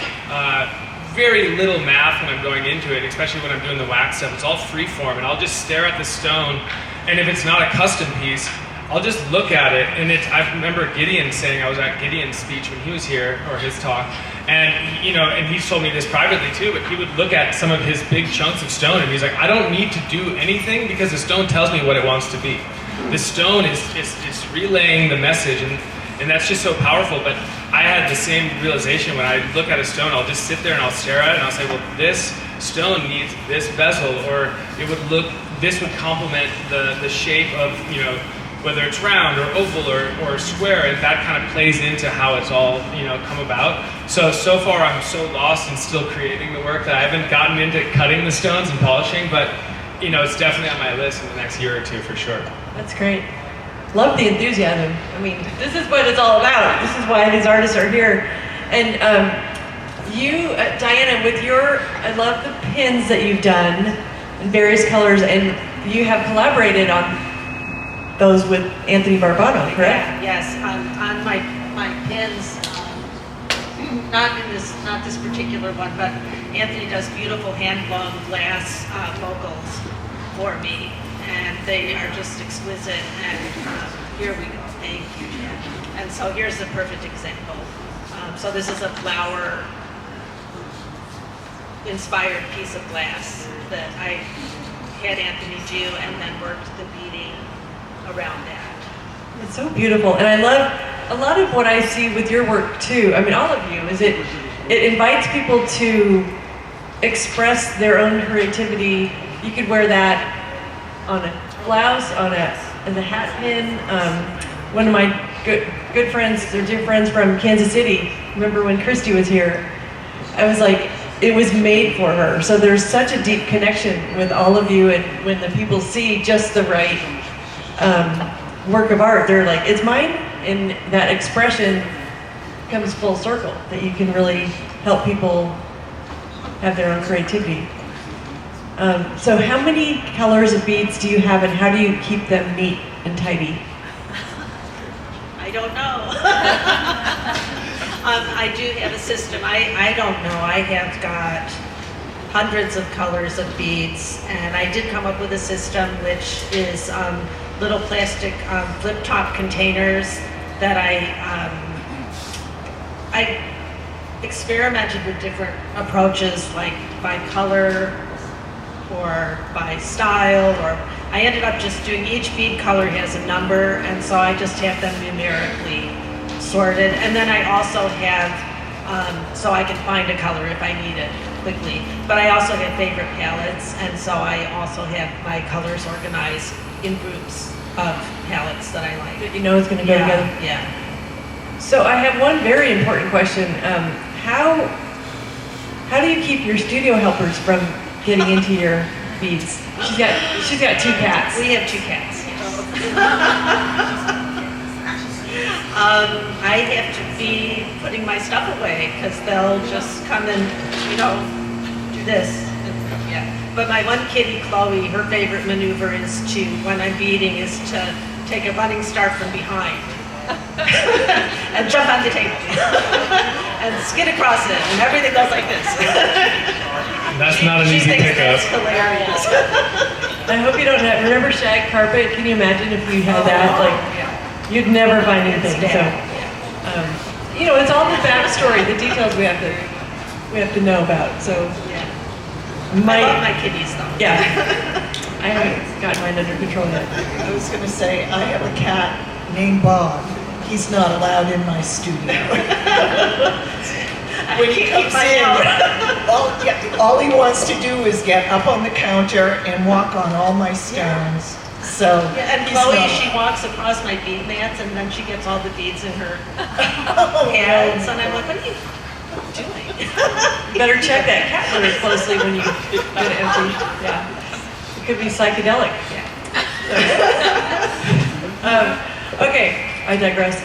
Speaker 2: very little math when I'm going into it, especially when I'm doing the wax stuff. It's all free form, and I'll just stare at the stone, and if it's not a custom piece, I'll just look at it. And I remember Gideon saying, I was at Gideon's speech when he was here, or his talk, and you know, and he's told me this privately too, but he would look at some of his big chunks of stone and he's like, I don't need to do anything because the stone tells me what it wants to be. The stone is relaying the message, and that's just so powerful. But I had the same realization when I look at a stone. I'll just sit there and I'll stare at it and I'll say, well, this stone needs this bezel, or this would complement the shape of, you know, whether it's round or oval or square, and that kind of plays into how it's all, you know, come about. So far I'm so lost in still creating the work that I haven't gotten into cutting the stones and polishing, but you know, it's definitely on my list in the next year or two for sure.
Speaker 1: That's great. Love the enthusiasm. I mean, this is what it's all about. This is why these artists are here. And you, Diana, with I love the pins that you've done in various colors, and you have collaborated on those with Anthony Barbano, correct?
Speaker 3: Yeah, yes, on my pins, not this particular one, but Anthony does beautiful hand-blown glass vocals for me, and they are just exquisite. And here we go. Thank you, Jen. And so here's a perfect example. So this is a flower-inspired piece of glass that I had Anthony do, and then worked the beading around that.
Speaker 1: It's so beautiful, and I love a lot of what I see with your work too. I mean, all of you, is it invites people to express their own creativity. You could wear that on a blouse, as a hat pin. One of my good friends, or dear friends from Kansas City, remember when Christy was here, I was like, it was made for her. So there's such a deep connection with all of you, and when the people see just the right work of art, they're like, it's mine, and that expression comes full circle, that you can really help people have their own creativity. So how many colors of beads do you have, and how do you keep them neat and tidy?
Speaker 3: I don't know. I do have a system. I don't know. I have got hundreds of colors of beads, and I did come up with a system which is little plastic flip-top containers that I experimented with different approaches, like by color or by style, or I ended up just doing each bead color has a number, and so I just have them numerically sorted. And then I also have, so I can find a color if I need it quickly, but I also have favorite palettes, and so I also have my colors organized in groups of palettes that I like.
Speaker 1: That you know is going to go together?
Speaker 3: Yeah.
Speaker 1: So I have one very important question. How do you keep your studio helpers from getting into your beads? She's got two cats.
Speaker 3: We have two cats. I have to be putting my stuff away because they'll just come and, you know, do this. Yeah. But my one kitty, Chloe, her favorite maneuver is to, when I'm beading, is to take a running start from behind and jump on the table and skid across it, and everything goes like this.
Speaker 2: That's not an easy pickup.
Speaker 3: That's hilarious.
Speaker 1: I hope you don't have, remember shag carpet? Can you imagine if you had that? Like, you'd never find anything. So, you know, it's all the backstory, the details we have to know about. So,
Speaker 3: I love my kitties though.
Speaker 1: Yeah. I haven't got mine under control yet.
Speaker 4: I was going to say, I have a cat named Bob. He's not allowed in my studio. When he comes in, all he wants to do is get up on the counter and walk on all my stones. So,
Speaker 3: and Chloe, she walks across my bead mats, and then she gets all the beads in her hands, and I'm like, what are you doing?
Speaker 1: You better check that cat really closely when you get it empty. Yeah. It could be psychedelic.
Speaker 3: Yeah.
Speaker 1: Okay, I digress.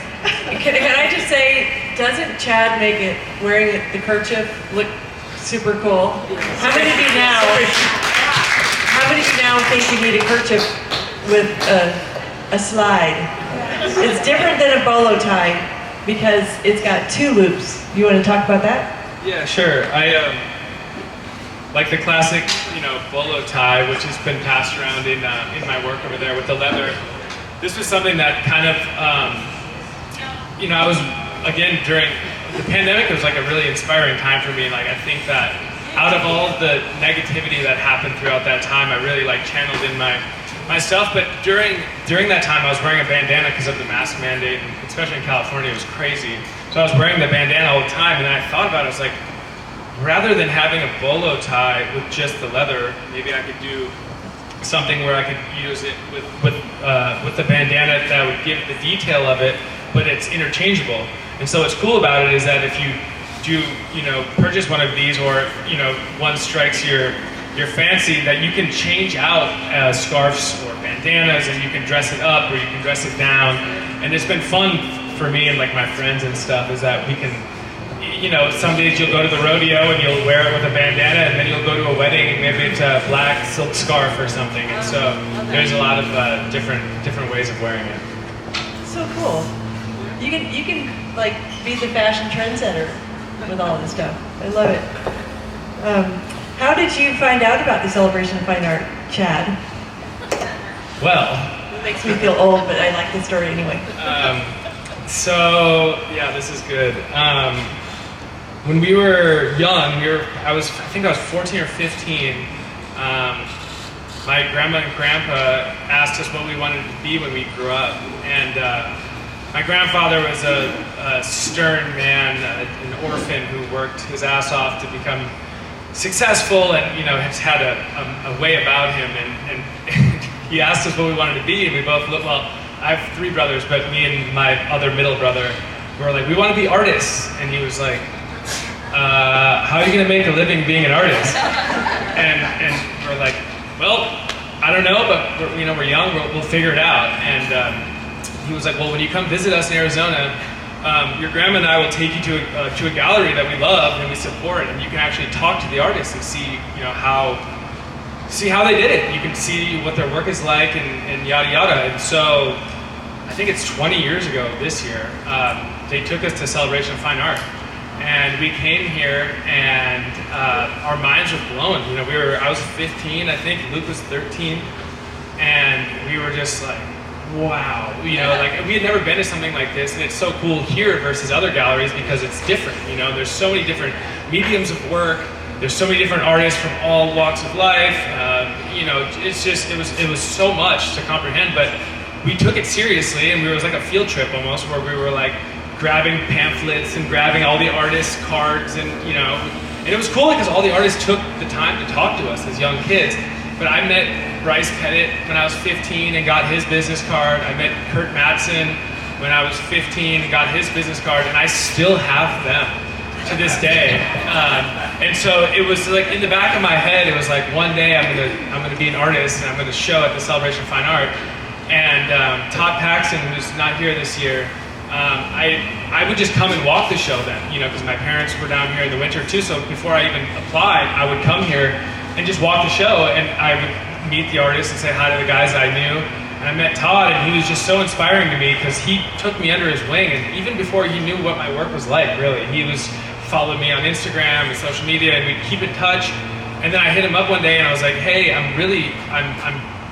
Speaker 1: Can I just say, doesn't Chad make it, wearing the kerchief, look super cool? How many of you now think you need a kerchief with a slide? It's different than a bolo tie because it's got two loops. You want to talk about that?
Speaker 2: Yeah, sure. like the classic, bolo tie, which has been passed around in my work over there with the leather. This was something that kind of, I was, again, during the pandemic, it was like a really inspiring time for me. Like, I think that out of all the negativity that happened throughout that time, I really like channeled in my stuff. But during that time, I was wearing a bandana because of the mask mandate, and especially in California, it was crazy. So I was wearing the bandana all the time, and then I thought about it. I was like, rather than having a bolo tie with just the leather, maybe I could do something where I could use it with the bandana that would give the detail of it, but it's interchangeable. And so what's cool about it is that if you do, purchase one of these, or one strikes your fancy, that you can change out scarves or bandanas, and you can dress it up or you can dress it down. And it's been fun for me and like my friends and stuff, is that we can, some days you'll go to the rodeo and you'll wear it with a bandana, and then you'll go to a wedding and maybe it's a black silk scarf or something. And so there's a lot of different ways of wearing it.
Speaker 1: So cool. You can like be the fashion trendsetter with all this stuff. I love it. How did you find out about the Celebration of Fine Art, Chad?
Speaker 2: Well,
Speaker 1: It makes me feel old, but I like the story anyway.
Speaker 2: So yeah, this is good. When we were young, I think I was 14 or 15. My grandma and grandpa asked us what we wanted to be when we grew up, and my grandfather was a stern man, an orphan who worked his ass off to become successful, and has had a way about him, and he asked us what we wanted to be, and we both looked, well, I have 3 brothers, but me and my other middle brother were like, we want to be artists. And he was like, how are you going to make a living being an artist? And we're like, well, I don't know, but we're young, we'll figure it out. And he was like, well, when you come visit us in Arizona, your grandma and I will take you to a gallery that we love and we support, and you can actually talk to the artists and see how they did it. You can see what their work is like, and yada yada. And so I think it's 20 years ago this year, they took us to Celebration of Fine Art, and we came here, and our minds were blown. I was 15, I think, Luke was 13, and we were just like, wow, like we had never been to something like this, and it's so cool here versus other galleries because it's different. There's so many different mediums of work. There's so many different artists from all walks of life. It's just it was so much to comprehend, but we took it seriously, and it was like a field trip almost, where we were like grabbing pamphlets and grabbing all the artists' cards, and and it was cool because all the artists took the time to talk to us as young kids. But I met Bryce Pettit when I was 15 and got his business card. I met Kurt Madsen when I was 15 and got his business card, and I still have them to this day. And so it was like in the back of my head, it was like one day I'm gonna be an artist and I'm gonna show at the Celebration of Fine Art. And Todd Paxton, who's not here this year, I would just come and walk the show then, because my parents were down here in the winter too. So before I even applied, I would come here and just walk the show, and I would meet the artists and say hi to the guys I knew. And I met Todd, and he was just so inspiring to me because he took me under his wing, and even before he knew what my work was like, really, he followed me on Instagram and social media, and we'd keep in touch. And then I hit him up one day, and I was like, hey, I'm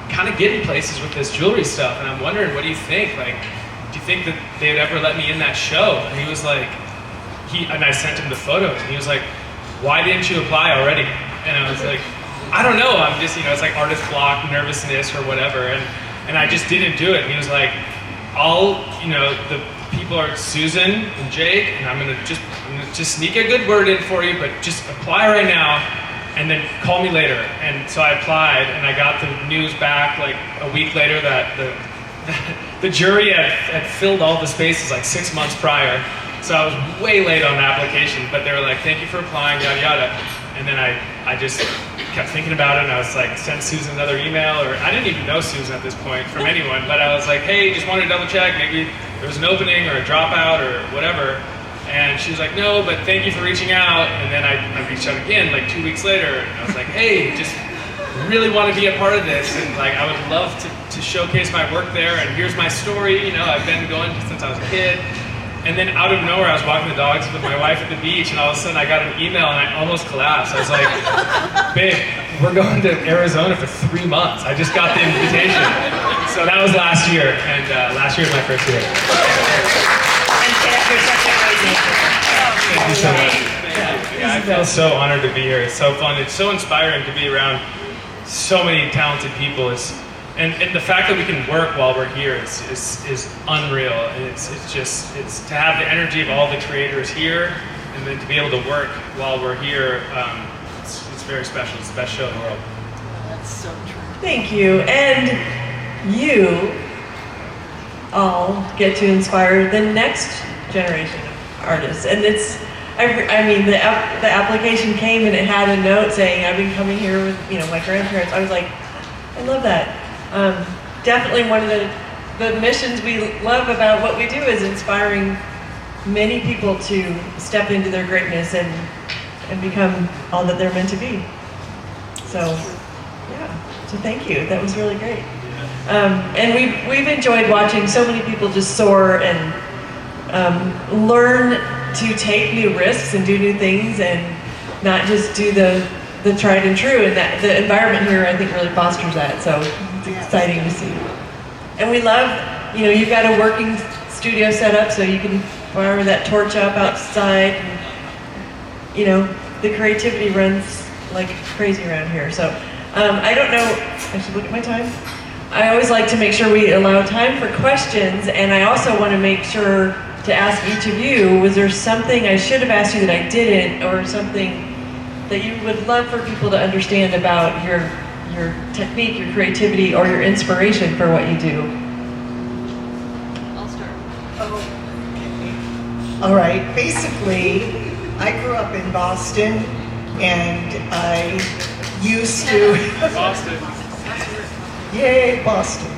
Speaker 2: kind of getting places with this jewelry stuff, and I'm wondering, what do you think? Like, do you think that they would ever let me in that show? And he was like, and I sent him the photos, and he was like, why didn't you apply already? And I was like, I don't know, I'm just, it's like artist block, nervousness or whatever, and I just didn't do it. And he was like, the people are Susan and Jake, and I'm gonna just sneak a good word in for you, but just apply right now, and then call me later. And so I applied, and I got the news back like a week later that the jury had filled all the spaces like 6 months prior. So I was way late on the application, but they were like, thank you for applying, yada yada. And then I just kept thinking about it, and I was like, sent Susan another email, or I didn't even know Susan at this point from anyone, but I was like, hey, just wanted to double check, maybe there was an opening or a dropout or whatever. And she was like, no, but thank you for reaching out. And then I reached out again like 2 weeks later, and I was like, hey, just really want to be a part of this, and like I would love to showcase my work there, and here's my story. I've been going since I was a kid. And then out of nowhere, I was walking the dogs with my wife at the beach, and all of a sudden I got an email and I almost collapsed. I was like, babe, we're going to Arizona for 3 months. I just got the invitation. So that was last year, and last year was my first year.
Speaker 3: And Ted, you're such a great neighbor.
Speaker 2: Thank you so much. Yeah, I feel so honored to be here. It's so fun. It's so inspiring to be around so many talented people. And the fact that we can work while we're here is unreal. And it's to have the energy of all the creators here, and then to be able to work while we're here. It's very special. It's the best show in the world.
Speaker 4: That's so true.
Speaker 1: Thank you. And you all get to inspire the next generation of artists. And it's, I mean, the application came and it had a note saying, I've been coming here with, my grandparents. I was like, I love that. Definitely one of the missions we love about what we do is inspiring many people to step into their greatness and become all that they're meant to be. So, yeah. So thank you. That was really great. And we've enjoyed watching so many people just soar and learn to take new risks and do new things and not just do the tried and true. And that the environment here, I think, really fosters that. So it's exciting to see. And we love, you've got a working studio set up so you can fire that torch up outside. And, the creativity runs like crazy around here. So I don't know, I should look at my time. I always like to make sure we allow time for questions, and I also want to make sure to ask each of you, was there something I should have asked you that I didn't, or something that you would love for people to understand about your technique, your creativity, or your inspiration for what you do?
Speaker 5: I'll start.
Speaker 4: Okay. All right. Basically, I grew up in Boston, and I used to...
Speaker 2: Boston.
Speaker 4: Yay, Boston.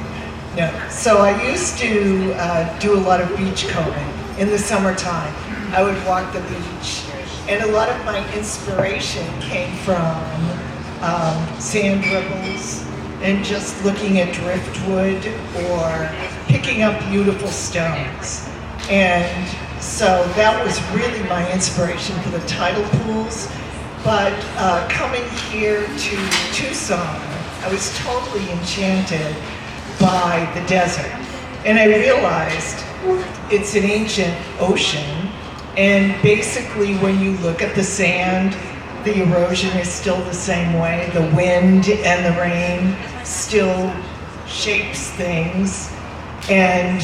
Speaker 4: No. So I used to do a lot of beach combing in the summertime. I would walk the beach. And a lot of my inspiration came from sand ripples and just looking at driftwood or picking up beautiful stones. And so that was really my inspiration for the tidal pools. But coming here to Tucson, I was totally enchanted by the desert. And I realized it's an ancient ocean, and basically when you look at the sand, the erosion is still the same way. The wind and the rain still shapes things. And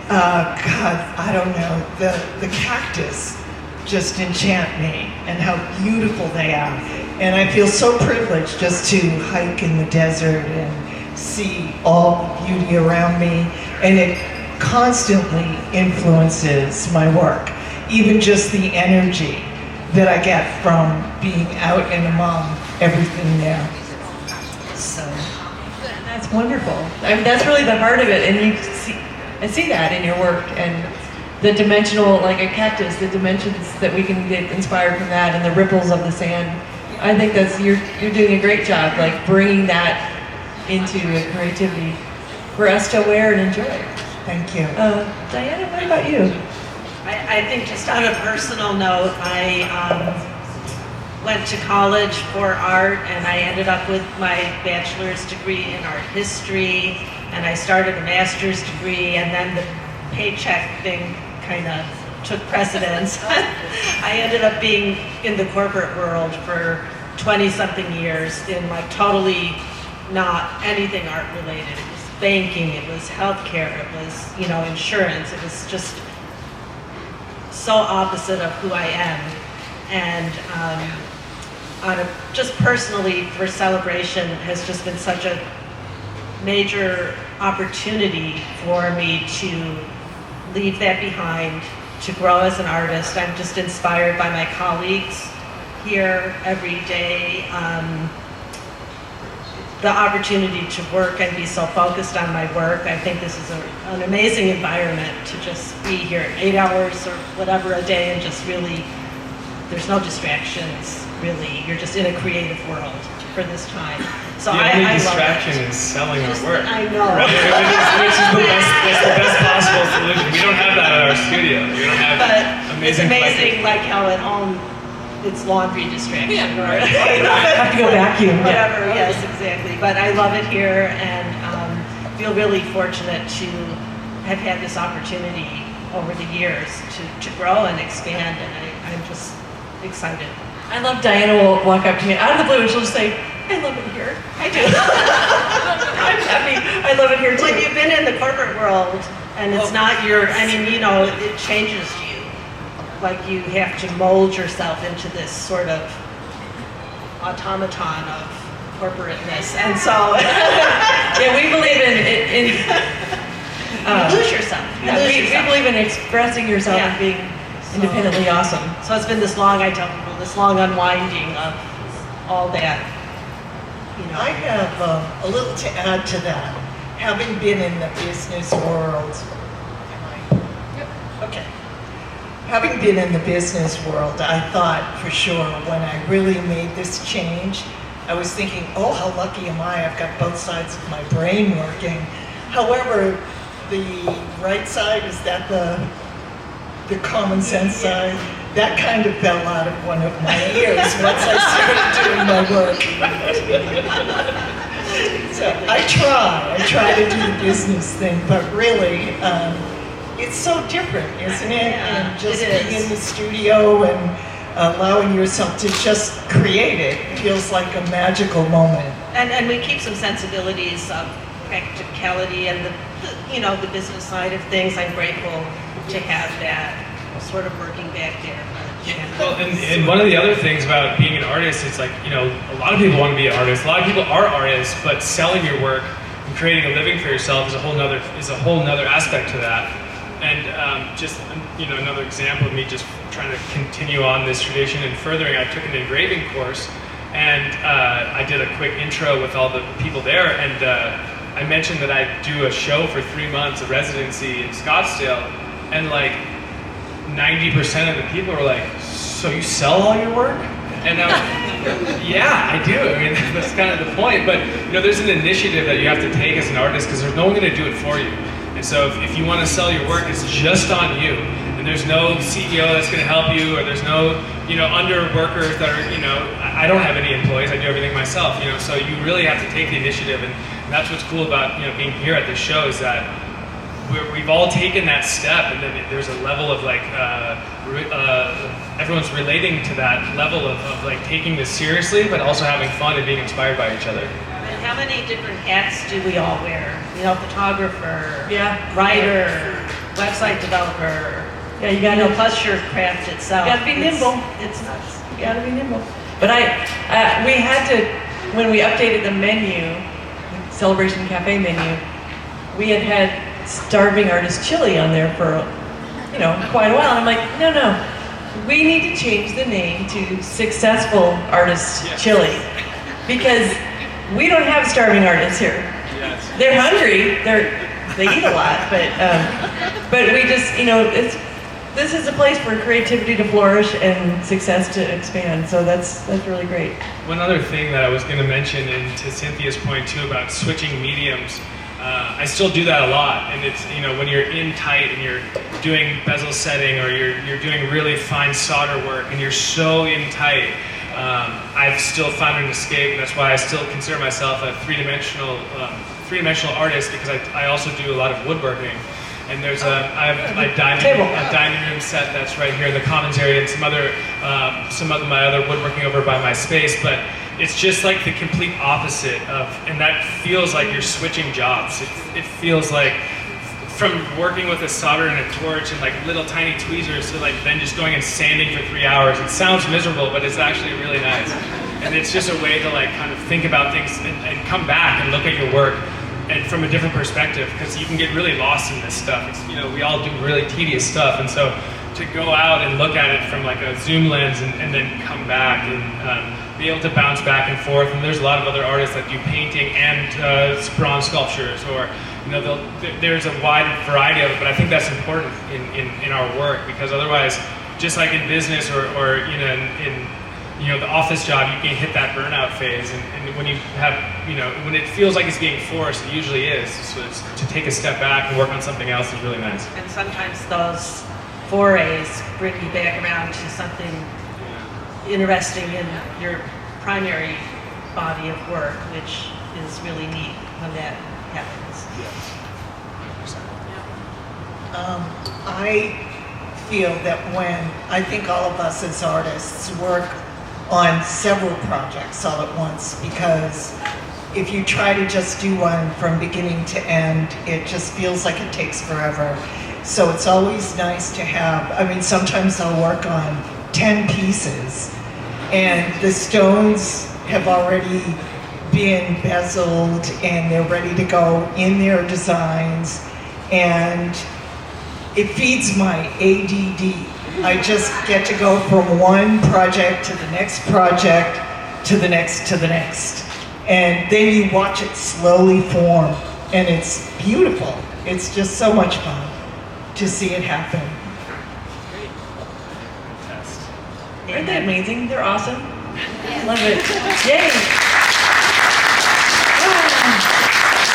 Speaker 4: God, I don't know, the cactus just enchant me, and how beautiful they are. And I feel so privileged just to hike in the desert and see all the beauty around me, and it constantly influences my work. Even just the energy that I get from being out and among everything there. So
Speaker 1: That's wonderful. I mean, that's really the heart of it, and I see that in your work, and the dimensional, like a cactus, the dimensions that we can get inspired from that, and the ripples of the sand. I think you're doing a great job, like bringing that into a creativity for us to wear and enjoy.
Speaker 4: thank you.
Speaker 1: Diana, what about you?
Speaker 3: I think just on a personal note, I went to college for art, and I ended up with my bachelor's degree in art history, and I started a master's degree, and then the paycheck thing kind of took precedence. I ended up being in the corporate world for 20-something years in like totally not anything art related. It was banking, it was healthcare, it was, insurance. It was just so opposite of who I am. And just personally, for Celebration has just been such a major opportunity for me to leave that behind, to grow as an artist. I'm just inspired by my colleagues here every day. The opportunity to work and be so focused on my work. I think this is an amazing environment to just be here 8 hours or whatever a day and just really, there's no distractions, really. You're just in a creative world for this time. So
Speaker 2: The
Speaker 3: I
Speaker 2: only
Speaker 3: love
Speaker 2: distraction
Speaker 3: it.
Speaker 2: is selling our
Speaker 3: Just-
Speaker 2: work.
Speaker 3: I know.
Speaker 2: Right? Which is the best possible solution. We don't have that at our studio. We don't have
Speaker 3: It's amazing, like how at home it's laundry distraction.
Speaker 5: Yeah,
Speaker 3: or
Speaker 5: right.
Speaker 1: I have to go vacuum.
Speaker 3: whatever. Yes, exactly. But I love it here, and feel really fortunate to have had this opportunity over the years to grow and expand, and I'm just excited.
Speaker 1: I love Diana will walk up to me out of the blue and she'll just say, I love it here.
Speaker 3: I do.
Speaker 1: I'm happy. I love it here too.
Speaker 3: Well, you've been in the corporate world, and it's not your, I mean, you know, it changes you. Like you have to mold yourself into this sort of automaton of corporateness. And so,
Speaker 1: Yeah, we believe in
Speaker 3: you lose yourself. You lose
Speaker 1: we
Speaker 3: yourself.
Speaker 1: believe in expressing yourself
Speaker 3: Yeah.
Speaker 1: and being independently awesome.
Speaker 3: So it's been this long, I tell people, this long unwinding of all that, you know.
Speaker 4: I have a little to add to that. Having been in the business world, okay. Having been in the business world, I thought for sure when I really made this change, I was thinking, oh, how lucky am I? I've got both sides of my brain working. However, the right side, is that the common sense side? That kind of fell out of one of my ears once I started doing my work. So I try to do the business thing, but really, it's so different, isn't it?
Speaker 3: Yeah,
Speaker 4: And just
Speaker 3: it
Speaker 4: being
Speaker 3: is.
Speaker 4: in the studio and allowing yourself to just create it feels like a magical moment.
Speaker 3: And we keep some sensibilities of practicality and the you know, the business side of things. I'm grateful to have that sort of working back there. But, yeah.
Speaker 2: Well, and one of the other things about being an artist is like, you know, a lot of people want to be an artist. A lot of people are artists, but selling your work and creating a living for yourself is a whole nother aspect to that. And just, you know, another example of me just trying to continue on this tradition and furthering, I took an engraving course, and I did a quick intro with all the people there, and I mentioned that I do a show for 3 months, a residency in Scottsdale, and like 90% of the people were like, so you sell all your work? And I was, yeah, I do. I mean, that's kind of the point. But you know, there's an initiative that you have to take as an artist because there's no one going to do it for you. And so if you want to sell your work, it's just on you. And there's no CEO that's going to help you, or there's no, you know, under workers that are, you know, I don't have any employees. I do everything myself, you know. So you really have to take the initiative, and that's what's cool about, you know, being here at this show is that we've all taken that step, and then there's a level of like everyone's relating to that level of like taking this seriously, but also having fun and being inspired by each other.
Speaker 3: And how many different hats do we all wear? You know, photographer,
Speaker 1: Yeah.
Speaker 3: writer, website developer.
Speaker 1: Yeah, you
Speaker 3: You
Speaker 1: gotta
Speaker 3: know, plus your craft itself.
Speaker 1: You gotta be nimble.
Speaker 3: It's nuts.
Speaker 1: You gotta be nimble. But we had to, when we updated the menu, the Celebration Cafe menu, we had starving artist chili on there for, you know, quite a while. And I'm like, no, we need to change the name to Successful Artist Chili, because we don't have starving artists here.
Speaker 2: Yes.
Speaker 1: They're hungry. They eat a lot, but we just, you know, this is a place for creativity to flourish and success to expand. So that's really great.
Speaker 2: One other thing that I was going to mention, and to Cynthia's point too about switching mediums, I still do that a lot. And it's, you know, when you're in tight and you're doing bezel setting, or you're doing really fine solder work and you're so in tight, I've still found an escape. That's why I still consider myself a three-dimensional artist, because I also do a lot of woodworking. And there's I have a dining room set that's right here in the commons area, and some of my other woodworking over by my space. But it's just like the complete opposite of, and that feels like you're switching jobs. It feels like from working with a solder and a torch and like little tiny tweezers to like then just going and sanding for 3 hours. It sounds miserable, but it's actually really nice. And it's just a way to like kind of think about things and come back and look at your work and from a different perspective, because you can get really lost in this stuff. It's, you know, we all do really tedious stuff, and so to go out and look at it from like a zoom lens and then come back and be able to bounce back and forth. And there's a lot of other artists that do painting and bronze sculptures, or you know, there's a wide variety of it. But I think that's important in our work, because otherwise, just like in business or you know, in you know, the office job, you can hit that burnout phase, and when you have, you know, when it feels like it's being forced, it usually is. So it's, to take a step back and work on something else is really nice.
Speaker 3: And sometimes those forays bring you back around to something interesting in your primary body of work, which is really neat when that happens.
Speaker 4: I feel that when I think all of us as artists work on several projects all at once, because if you try to just do one from beginning to end, it just feels like it takes forever. So it's always nice to have, I mean, sometimes I'll work on 10 pieces and the stones have already been bezeled and they're ready to go in their designs, and it feeds my ADD. I just get to go from one project to the next project, to the next, to the next. And then you watch it slowly form, and it's beautiful. It's just so much fun to see it happen.
Speaker 1: Aren't they amazing? They're awesome. Love it. Yay!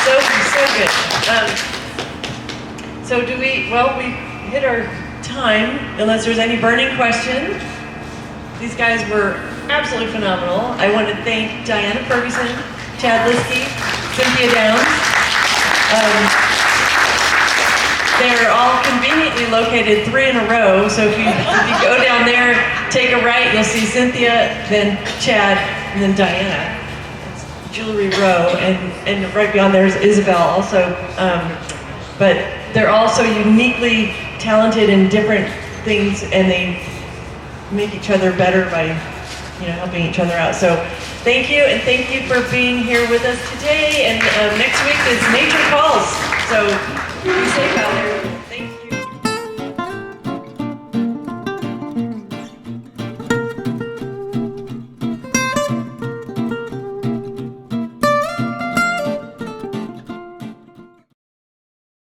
Speaker 1: So good. So do we, well, we hit our time, unless there's any burning question. These guys were absolutely phenomenal. I want to thank Diana Ferguson, Chad Lieske, Cynthia Downs. They're all conveniently located 3 in a row, so if you go down there, take a right, you'll see Cynthia, then Chad, and then Diana. It's Jewelry Row, and right beyond there is Isabel also. But they're all so uniquely talented in different things, and they make each other better by, helping each other out. So thank you, and thank you for being here with us today. And next week is Nature Calls. So be safe out there.